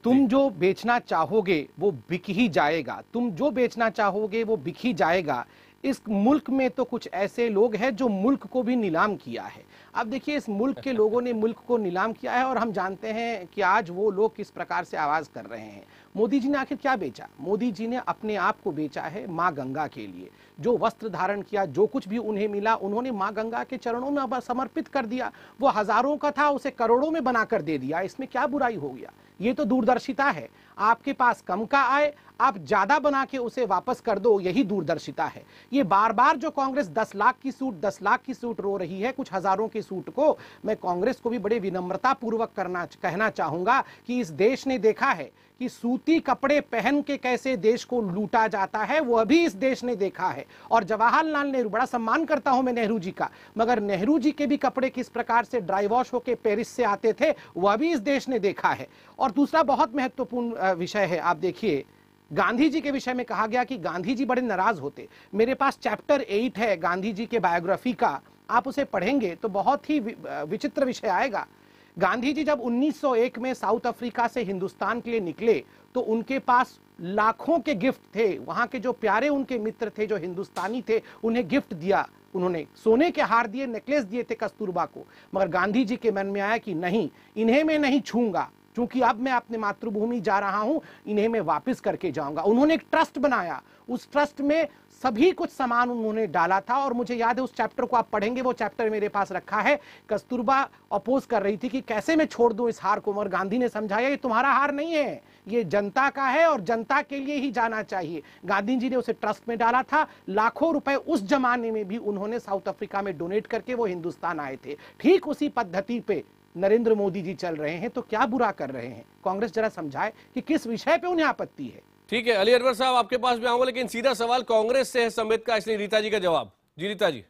तुम जो बेचना चाहोगे वो बिक ही जाएगा, तुम जो बेचना चाहोगे वो बिक ही जाएगा। इस मुल्क में तो कुछ ऐसे लोग हैं जो मुल्क को भी नीलाम किया है। अब देखिए, इस मुल्क के लोगों ने मुल्क को नीलाम किया है और हम जानते हैं कि आज वो लोग किस प्रकार से आवाज कर रहे हैं। मोदी जी ने आखिर क्या बेचा? मोदी जी ने अपने आप को बेचा है माँ गंगा के लिए। जो वस्त्र धारण किया, जो कुछ भी उन्हें मिला, उन्होंने माँ गंगा के चरणों में समर्पित कर दिया। वो हजारों का था, उसे करोड़ों में बनाकर दे दिया। इसमें क्या बुराई हो गया? ये तो दूरदर्शिता है। आपके पास कम का आए, आप ज्यादा बना के उसे वापस कर दो, यही दूरदर्शिता है। ये बार बार जो कांग्रेस 10 लाख की सूट 10 लाख की सूट रो रही है, कुछ हजारों की सूट को, मैं कांग्रेस को भी बड़े विनम्रता पूर्वक कहना चाहूंगा कि इस देश ने देखा है कि सूती कपड़े पहन के कैसे देश को लूटा जाता है, वह भी इस देश ने देखा है। और जवाहरलाल नेहरू, बड़ा सम्मान करता हूं मैं नेहरू जी का, मगर नेहरू जी के भी कपड़े किस प्रकार से ड्राई वॉश होके पेरिस से आते थे, वह भी इस देश ने देखा है। और दूसरा बहुत महत्वपूर्ण विषय है, आप देखिए, गांधी जी के विषय में कहा गया कि गांधी जी बड़े नाराज होते। मेरे पास चैप्टर 8 है गांधी जी के बायोग्राफी का, आप उसे पढ़ेंगे तो बहुत ही विचित्र विषय आएगा। गांधी जी जब 1901 में साउथ अफ्रीका से हिंदुस्तान के लिए निकले तो उनके पास लाखों के गिफ्ट थे। वहां के जो प्यारे उनके मित्र थे, जो हिंदुस्तानी थे, उन्हें गिफ्ट दिया। उन्होंने सोने के हार दिए, नेकलेस दिए थे कस्तूरबा को। मगर गांधी जी के मन में आया कि नहीं, इन्हें मैं नहीं छूंगा, क्योंकि अब मैं अपने मातृभूमि जा रहा हूं, इन्हें मैं वापस करके जाऊंगा। उन्होंने एक ट्रस्ट बनाया, उस ट्रस्ट में सभी कुछ सामान उन्होंने डाला था। और मुझे याद है, उस चैप्टर को आप पढ़ेंगे, वो चैप्टर मेरे पास रखा है। कस्तूरबा अपोज कर रही थी कि कैसे मैं छोड़ दूं इस हार को, मगर गांधी ने समझाया ये तुम्हारा हार नहीं है, ये जनता का है और जनता के लिए ही जाना चाहिए। गांधी जी ने उसे ट्रस्ट में डाला था। लाखों रुपए उस जमाने में भी उन्होंने साउथ अफ्रीका में डोनेट करके वो हिंदुस्तान आए थे। ठीक उसी पद्धति पे नरेंद्र मोदी जी चल रहे हैं, तो क्या बुरा कर रहे हैं? कांग्रेस जरा समझाए कि किस विषय पे उन्हें आपत्ति है। ठीक है, अली अनवर साहब आपके पास भी आऊंगा, लेकिन सीधा सवाल कांग्रेस से है संबित का, इसलिए रीता जी का जवाब। जी रीता जी।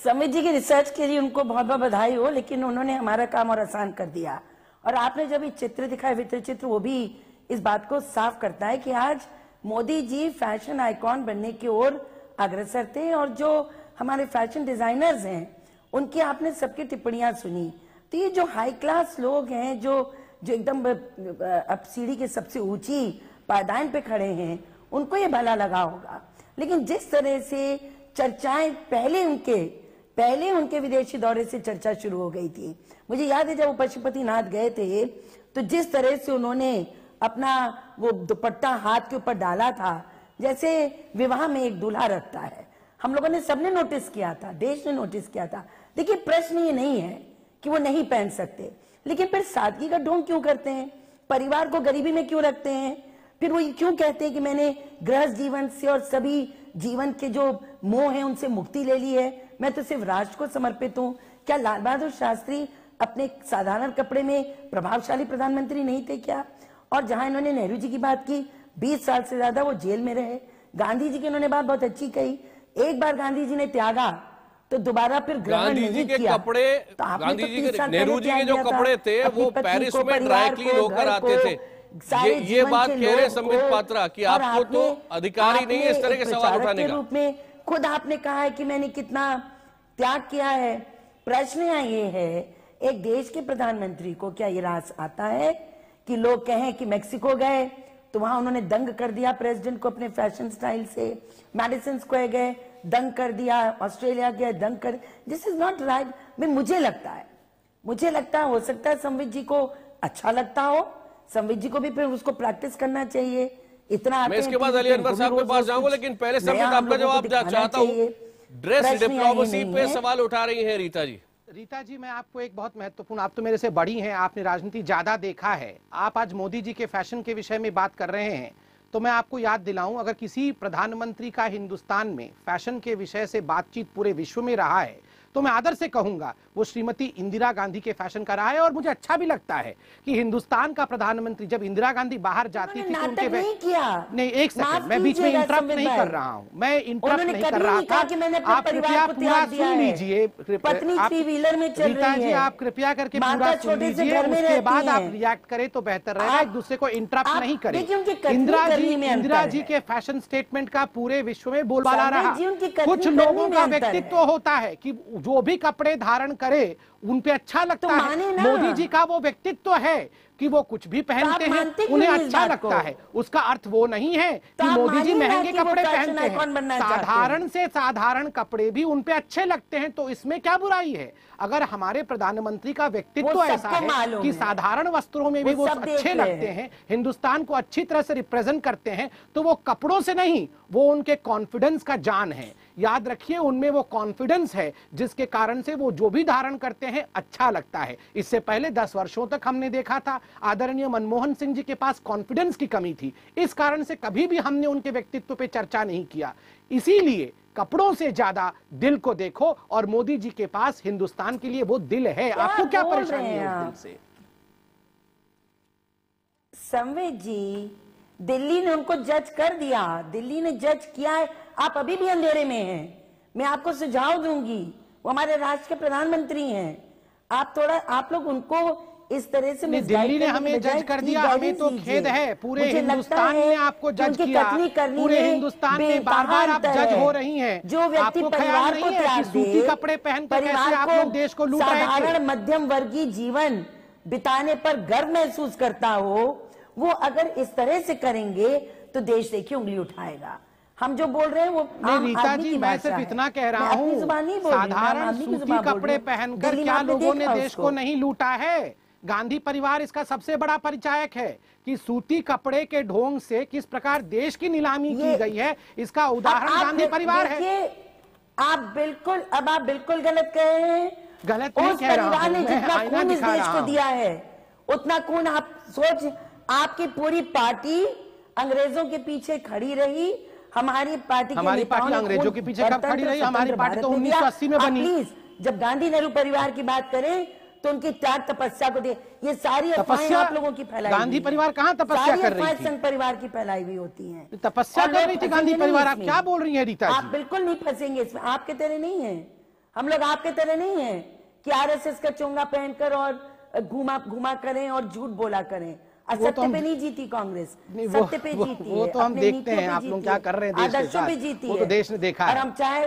संबित जी की रिसर्च के लिए उनको बहुत बहुत बधाई हो, लेकिन उन्होंने हमारा काम और आसान कर दिया। और आपने जब ये चित्र दिखाया, वित्र चित्र, वो भी इस बात को साफ करता है कि आज मोदी जी फैशन आइकॉन बनने की ओर अग्रसर थे। और जो हमारे फैशन डिजाइनर्स हैं, उनकी आपने सबकी टिप्पणियां सुनी। तो ये जो हाई क्लास लोग हैं, जो एकदम अब सीढ़ी के सबसे ऊंची पायदान पे खड़े हैं, उनको ये भला लगा होगा। लेकिन जिस तरह से चर्चाएं पहले उनके विदेशी दौरे से चर्चा शुरू हो गई थी। मुझे याद है जब वो पशुपतिनाथ गए थे, तो जिस तरह से उन्होंने अपना वो दुपट्टा हाथ के ऊपर डाला था, जैसे विवाह में एक दूल्हा रखता है। हम लोगों ने सबने नोटिस किया था, देश ने नोटिस किया था। देखिए, प्रश्न ये नहीं है कि वो नहीं पहन सकते, लेकिन फिर सादगी का ढोंग क्यों करते हैं? परिवार को गरीबी में क्यों रखते हैं? फिर वो क्यों कहते हैं कि मैंने गृहस्थ जीवन से और सभी जीवन के जो मोह है उनसे मुक्ति ले ली है, मैं तो सिर्फ राष्ट्र को समर्पित हूँ? क्या लाल बहादुर शास्त्री अपने साधारण कपड़े में प्रभावशाली प्रधानमंत्री नहीं थे क्या? और जहां इन्होंने नेहरू जी की बात की, 20 साल से ज्यादा वो जेल में रहे। गांधी जी की इन्होंने बात बहुत अच्छी कही, एक बार गांधी जी ने त्यागा तो दोबारा फिर ग्रहण नहीं किया। कपड़े, गांधी जी के, नेहरू जी के जो कपड़े थे वो पेरिस में ड्राई क्लीन होकर आते थे। ये बात कह रहे संबित पात्रा कि आपको तो अधिकार ही नहीं है इस तरह के सवाल उठाने का। रूप में खुद आपने कहा है कि मैंने कितना त्याग किया है। प्रश्न यहाँ ये है, एक देश के प्रधानमंत्री को क्या ये रास आता है कि लोग कहें कि मेक्सिको गए तो वहां उन्होंने दंग कर दिया प्रेसिडेंट को अपने फैशन स्टाइल से, मैडिसन स्क्वायर गए दंग कर दिया, ऑस्ट्रेलिया गए दंग कर, दिस इज नॉट राइट। मुझे लगता है हो सकता है संबित जी को अच्छा लगता हो, संबित जी को भी फिर उसको प्रैक्टिस करना चाहिए। इतना मैं इसके बाद अली अनवर साहब के पास जाऊंगा, लेकिन पहले संबित आपका जवाब चाहता हूँ। ड्रेस डिप्लोमेसी पे सवाल उठा रही है रीता जी। रीता जी, मैं आपको एक बहुत महत्वपूर्ण, आप तो मेरे से बड़ी हैं, आपने राजनीति ज्यादा देखा है, आप आज मोदी जी के फैशन के विषय में बात कर रहे हैं, तो मैं आपको याद दिलाऊं, अगर किसी प्रधानमंत्री का हिंदुस्तान में फैशन के विषय से बातचीत पूरे विश्व में रहा है तो मैं आदर से कहूंगा वो श्रीमती इंदिरा गांधी के फैशन का रहा है। और मुझे अच्छा भी लगता है कि हिंदुस्तान का प्रधानमंत्री, जब इंदिरा गांधी बाहर जाती थी तो उनके नहीं किया। नहीं, एक सेकंड, मैं बीच में इंटरप्ट नहीं कर रहा हूं, मैं इंटरप्ट नहीं कर रहा था। आप कृपया पूरा सुन लीजिए। पत्नी थ्री व्हीलर में चल रही है, आप कृपया करके पूरा सुन लीजिए, उसके बाद आप रिएक्ट करें तो बेहतर रहेगा। एक दूसरे को इंटरप्ट नहीं करें। इंदिरा जी के फैशन स्टेटमेंट का पूरे विश्व में बोलबाला रहा। कुछ लोगों का व्यक्तित्व होता है कि जो भी कपड़े धारण करे उन पे अच्छा लगता है। मोदी जी का वो व्यक्तित्व है कि वो कुछ भी पहनते हैं उन्हें अच्छा लगता है। उसका अर्थ वो नहीं है कि मोदी जी महंगे कपड़े पहनते हैं। साधारण से साधारण कपड़े भी उन पे अच्छे लगते हैं, तो इसमें क्या बुराई है? अगर हमारे प्रधानमंत्री का व्यक्तित्व ऐसा है कि साधारण वस्त्रों में भी वो अच्छे लगते हैं, हिंदुस्तान को अच्छी तरह से रिप्रेजेंट करते हैं, तो वो कपड़ों से नहीं, वो उनके कॉन्फिडेंस का जान है। याद रखिए, उनमें वो कॉन्फिडेंस है जिसके कारण से वो जो भी धारण करते हैं अच्छा लगता है। इससे पहले 10 वर्षों तक हमने देखा था आदरणीय मनमोहन सिंह जी के पास कॉन्फिडेंस की कमी थी, इस कारण से कभी भी हमने उनके व्यक्तित्व पे चर्चा नहीं किया। इसीलिए कपड़ों से ज्यादा दिल को देखो, और मोदी जी के पास हिंदुस्तान के लिए वो दिल है। आपको क्या परेशानी है उस दिल से? संवेद जी, दिल्ली ने उनको जज कर दिया, दिल्ली ने जज किया है। आप अभी भी अंधेरे में हैं। मैं आपको सुझाव दूंगी, वो हमारे राष्ट्र के प्रधानमंत्री हैं। आप लोग उनको इस तरह से दिल्ली ने हमें जज कर दिया, हमें तो खेद है। पूरे हिंदुस्तान ने आपको जज किया, पूरे हिंदुस्तान में बार बार आप जज हो रही हैं। जो व्यक्ति परिवार को त्याग सूती कपड़े पहन कर कैसे आप लोग देश को लूट रहे थे? साधारण मध्यम वर्गीय जीवन बिताने पर गर्व महसूस करता हो, वो अगर इस तरह से करेंगे तो देश देखिए उंगली उठाएगा। हम जो बोल रहे हैं वो रीता जी, मैं सिर्फ इतना कह रहा हूँ, साधारण सूती कपड़े पहनकर क्या लोगों ने देश को नहीं लूटा है? गांधी परिवार इसका सबसे बड़ा परिचायक है कि सूती कपड़े के ढोंग से किस प्रकार देश की नीलामी की गई है। इसका उदाहरण गांधी परिवार है। आप बिल्कुल गलत कह रहे हैं। गलत नहीं कह रहा हूं, ने जितना खून इस देश को दिया है उतना खून आप सोच, आपकी पूरी पार्टी अंग्रेजों के पीछे खड़ी रही। हमारी पार्टी अंग्रेजों के पीछे कब खड़ी रही? हमारी पार्टी तो 1980 में बनी। प्लीज, जब गांधी नेहरू परिवार की बात करें तो उनकी त्याग तपस्या को दे। ये सारी अफवाहें आप लोगों की फैलाई, गांधी परिवार कहाँ तपस्या कर रही थी? संघ परिवार की फैलाई हुई होती हैं। तपस्या कर रही थी गांधी परिवार। आप क्या बोल रही हैं रीता जी? आप बिल्कुल नहीं फंसेंगे इसमें। आपके तरह नहीं है, हम लोग आपके तरह नहीं है कि आरएसएस का चोंगा पहनकर और घुमा करें और झूठ बोला करें। सत्य पे नहीं जीती कांग्रेस, सत्य पे जीती है। वो तो हम देखते हैं आप लोग क्या कर रहे हैं देश के साथ, वो तो देश ने देखा है। और हम चाहे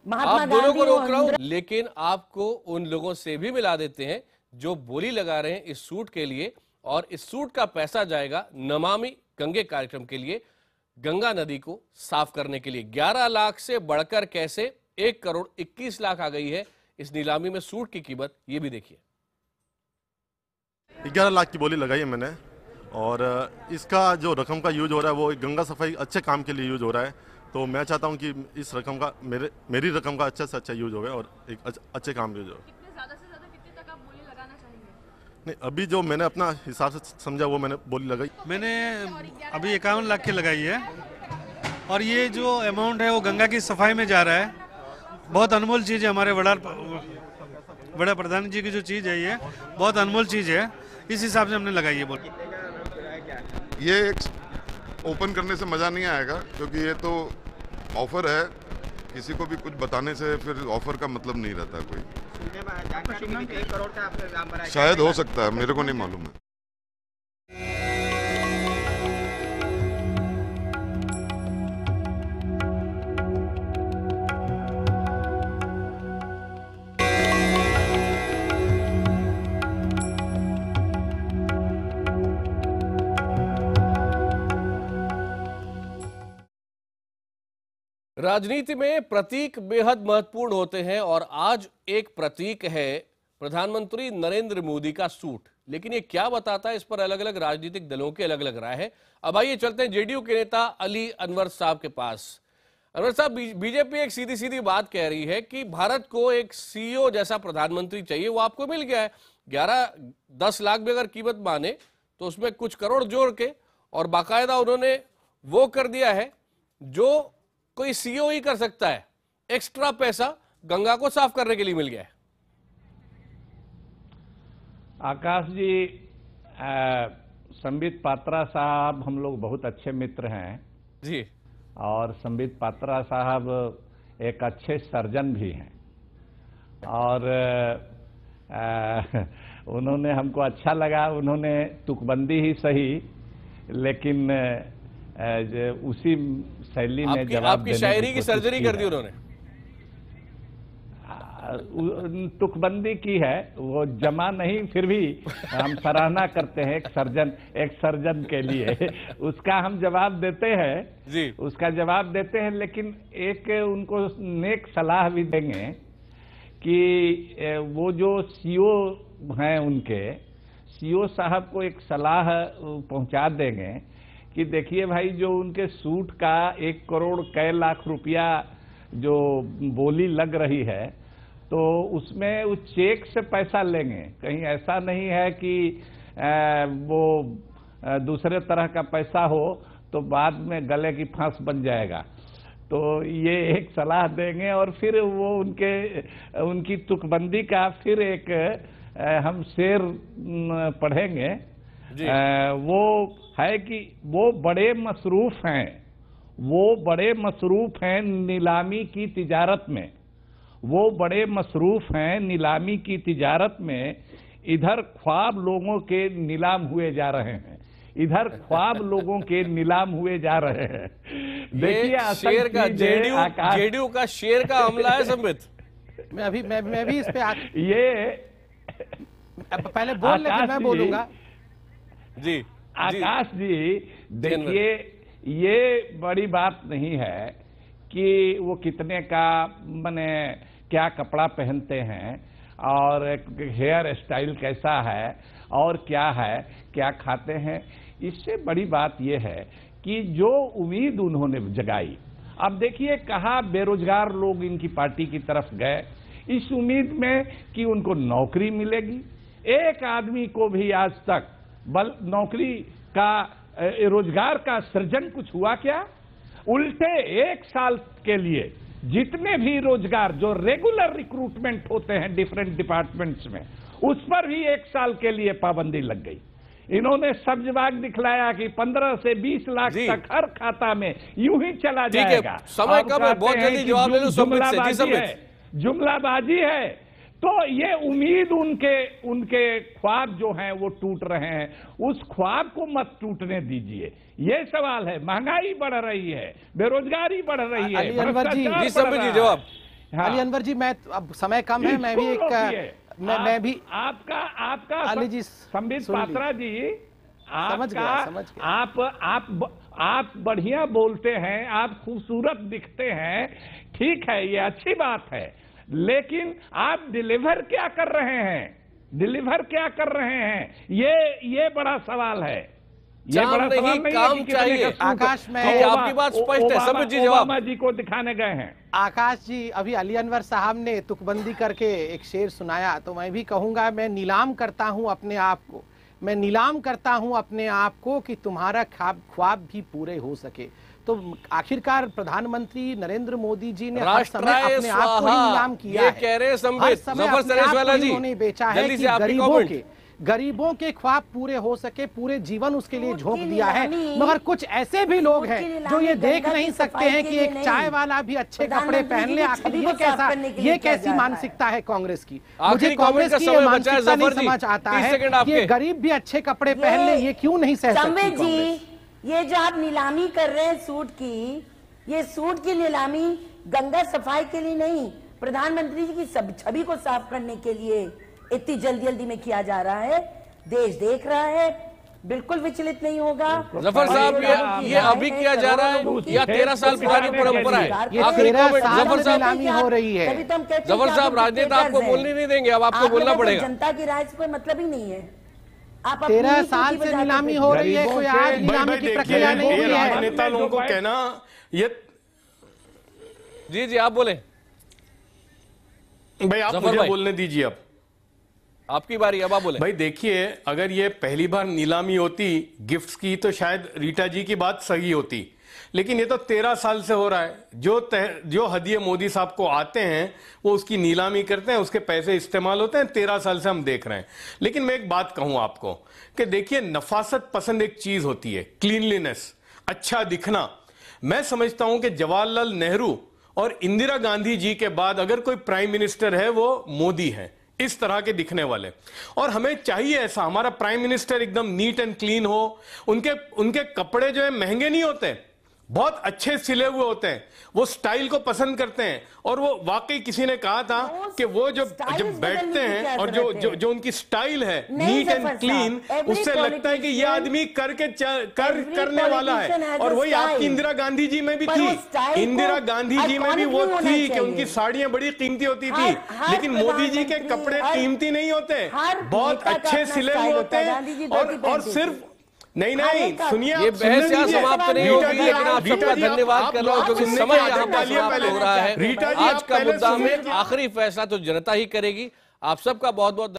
महात्मा आप दोनों को रोक रहा हूं, लेकिन आपको उन लोगों से भी मिला देते हैं जो बोली लगा रहे हैं इस सूट के लिए, और इस सूट का पैसा जाएगा नमामि गंगे कार्यक्रम के लिए, गंगा नदी को साफ करने के लिए। 11 लाख से बढ़कर कैसे 1 करोड़ 21 लाख आ गई है इस नीलामी में सूट की कीमत, ये भी देखिए। 11 लाख की बोली लगाई है मैंने, और इसका जो रकम का यूज हो रहा है वो गंगा सफाई अच्छे काम के लिए यूज हो रहा है। तो मैं चाहता हूं कि इस रकम का मेरी रकम का अच्छा से अच्छा यूज हो और एक अच्छे काम यूज हो। नहीं, अभी जो मैंने अपना हिसाब से समझा वो मैंने बोली लगाई। मैंने अभी 51 लाख की लगाई है, और ये जो अमाउंट है वो गंगा की सफाई में जा रहा है। बहुत अनमोल चीज़ है, हमारे बड़ा प्रधान जी की जो चीज़ है ये बहुत अनमोल चीज़ है, इस हिसाब से हमने लगाई है। बोल ये एक ओपन करने से मज़ा नहीं आएगा, क्योंकि ये तो ऑफर है, किसी को भी कुछ बताने से फिर ऑफर का मतलब नहीं रहता कोई। शायद हो सकता है, मेरे को नहीं मालूम है। राजनीति में प्रतीक बेहद महत्वपूर्ण होते हैं, और आज एक प्रतीक है प्रधानमंत्री नरेंद्र मोदी का सूट। लेकिन ये क्या बताता है, इस पर अलग अलग राजनीतिक दलों के अलग अलग राय है। अब आइए चलते हैं जेडीयू के नेता अली अनवर साहब के पास। अनवर साहब, बीजेपी एक सीधी सीधी बात कह रही है कि भारत को एक सीईओ जैसा प्रधानमंत्री चाहिए, वो आपको मिल गया है। 11-10 लाख भी अगर कीमत माने तो उसमें कुछ करोड़ जोड़ के और बाकायदा उन्होंने वो कर दिया है जो कोई सीईओ ही कर सकता है। एक्स्ट्रा पैसा गंगा को साफ करने के लिए मिल गया है। आकाश जी, संबित पात्रा साहब हम लोग बहुत अच्छे मित्र हैं जी, और संबित पात्रा साहब एक अच्छे सर्जन भी हैं, और उन्होंने हमको अच्छा लगा, उन्होंने तुकबंदी ही सही लेकिन उसी शैली में जवाब आपकी शायरी की सर्जरी कर दी उन्होंने। तुकबंदी की है, वो जमा नहीं, फिर भी हम सराहना करते हैं एक सर्जन के लिए उसका हम जवाब देते हैं जी, उसका जवाब देते हैं, लेकिन एक उनको नेक सलाह भी देंगे कि वो जो सीईओ हैं उनके सीईओ साहब को एक सलाह पहुंचा देंगे कि देखिए भाई, जो उनके सूट का 1 करोड़ कै लाख रुपया जो बोली लग रही है, तो उसमें वो चेक से पैसा लेंगे, कहीं ऐसा नहीं है कि वो दूसरे तरह का पैसा हो तो बाद में गले की फांस बन जाएगा। तो ये एक सलाह देंगे, और फिर वो उनकी तुकबंदी का फिर एक हम शेर पढ़ेंगे। वो है कि वो बड़े मसरूफ हैं नीलामी की तिजारत में, वो बड़े मसरूफ हैं नीलामी की तिजारत में, इधर ख्वाब लोगों के नीलाम हुए जा रहे हैं, इधर ख्वाब लोगों के नीलाम हुए जा रहे हैं। देखिए शेर का जेडीयू का शेर का हमला है संबित। मैं भी इस पे ये पहले बोल लेकिन मैं बोलूंगा जी। आकाश जी, देखिए ये बड़ी बात नहीं है कि वो कितने का माने क्या कपड़ा पहनते हैं और हेयर स्टाइल कैसा है और क्या है, क्या खाते हैं। इससे बड़ी बात यह है कि जो उम्मीद उन्होंने जगाई, अब देखिए कहा बेरोजगार लोग इनकी पार्टी की तरफ गए इस उम्मीद में कि उनको नौकरी मिलेगी। एक आदमी को भी आज तक नौकरी का रोजगार का सृजन कुछ हुआ क्या? उल्टे 1 साल के लिए जितने भी रोजगार जो रेगुलर रिक्रूटमेंट होते हैं डिफरेंट डिपार्टमेंट्स में, उस पर भी 1 साल के लिए पाबंदी लग गई। इन्होंने सब्जबाग दिखलाया कि 15 से 20 लाख तक हर खाता में यूं ही चला जाएगा। समय कम है, बहुत जल्दी जवाब ले लो संबित से। जुमलाबाजी है। तो ये उम्मीद उनके ख्वाब जो हैं वो टूट रहे हैं, उस ख्वाब को मत टूटने दीजिए। ये सवाल है, महंगाई बढ़ रही है, बेरोजगारी बढ़ रही है। अली अनवर जी जवाब। अली अनवर जी, मैं अब समय कम है, मैं भी मैं भी आपका अली जी संबित पात्रा जी, समझ गया। आप बढ़िया बोलते हैं, आप खूबसूरत दिखते हैं, ठीक है, ये अच्छी बात है, लेकिन आप डिलीवर क्या कर रहे हैं? ये बड़ा सवाल है। ये बड़ा सवाल नहीं काम है कि चाहिए। आकाश में आपकी बात स्पष्ट है, संबित जी जवाब। ओबामा जी को दिखाने गए हैं। आकाश जी, अभी अली अनवर साहब ने तुकबंदी करके एक शेर सुनाया, तो मैं भी कहूंगा, मैं नीलाम करता हूं अपने आप को, मैं नीलाम करता हूं अपने आप को कि तुम्हारा ख्वाब भी पूरे हो सके। तो आखिरकार प्रधानमंत्री नरेंद्र मोदी जी ने हर समय अपने आप को ही नीलाम किया है। कह रहे हैं संबित, जफर सरेशवाला जी, उन्होंने बेचा है कि गरीबों के ख्वाब पूरे हो सके, पूरे जीवन उसके लिए झोंक दिया है। मगर कुछ ऐसे भी लोग हैं जो ये देख नहीं सकते हैं कि एक चाय वाला भी अच्छे कपड़े पहन ले। आखिर ये कैसी मानसिकता है कांग्रेस की? मुझे कांग्रेस की मानसिकता नहीं समझ आता है कि गरीब भी अच्छे कपड़े पहन ले, ये क्यों नहीं सह सकती? ये जो आप नीलामी कर रहे हैं सूट की, ये सूट की नीलामी गंगा सफाई के लिए नहीं, प्रधानमंत्री जी की छवि को साफ करने के लिए इतनी जल्दी में किया जा रहा है। देश देख रहा है, बिल्कुल विचलित नहीं होगा। जफर साहब, ये अभी किया जा रहा है या 13 साल पुरानी परंपरा है? जफर साहब हो रही है। जफर साहब, राजनेता आपको बोलने नहीं देंगे, अब आपको बोलना पड़ेगा। जनता की राय से कोई मतलब ही नहीं है। 13 साल से नीलामी हो रही है, कोई आज नीलामी की प्रक्रिया नहीं हुई है। राजनेता लोगों को कहना ये जी आप बोले भाई, आप मुझे बोलने दीजिए। अब आपकी बारी, अब आप बोले। भाई देखिए, अगर ये पहली बार नीलामी होती गिफ्ट्स की तो शायद रीटा जी की बात सही होती, लेकिन ये तो 13 साल से हो रहा है। जो हदिये मोदी साहब को आते हैं वो उसकी नीलामी करते हैं, उसके पैसे इस्तेमाल होते हैं, 13 साल से हम देख रहे हैं। लेकिन मैं एक बात कहूं आपको कि देखिए, नफासत पसंद एक चीज होती है, क्लीनलीनेस, अच्छा दिखना। मैं समझता हूं कि जवाहरलाल नेहरू और इंदिरा गांधी जी के बाद अगर कोई प्राइम मिनिस्टर है वो मोदी है, इस तरह के दिखने वाले। और हमें चाहिए ऐसा, हमारा प्राइम मिनिस्टर एकदम नीट एंड क्लीन हो। उनके कपड़े जो है महंगे नहीं होते, बहुत अच्छे सिले हुए होते हैं, वो स्टाइल को पसंद करते हैं। और वो वाकई किसी ने कहा था कि वो जब बैठते हैं और जो उनकी स्टाइल है नीट एंड क्लीन, उससे लगता है कि ये आदमी करने वाला है। और वही आपकी इंदिरा गांधी जी में भी थी, इंदिरा गांधी जी में भी वो थी कि उनकी साड़ियां बड़ी कीमती होती थी। लेकिन मोदी जी के कपड़े कीमती नहीं होते, बहुत अच्छे सिले हुए होते हैं। और सिर्फ नहीं, सुनिए, ये बहस यहाँ समाप्त नहीं होगी, लेकिन आप सबका धन्यवाद कर रहा हूँ क्योंकि समय यहाँ पर समाप्त हो रहा है। आज का मुद्दा में आखिरी फैसला तो जनता ही करेगी। आप सबका बहुत बहुत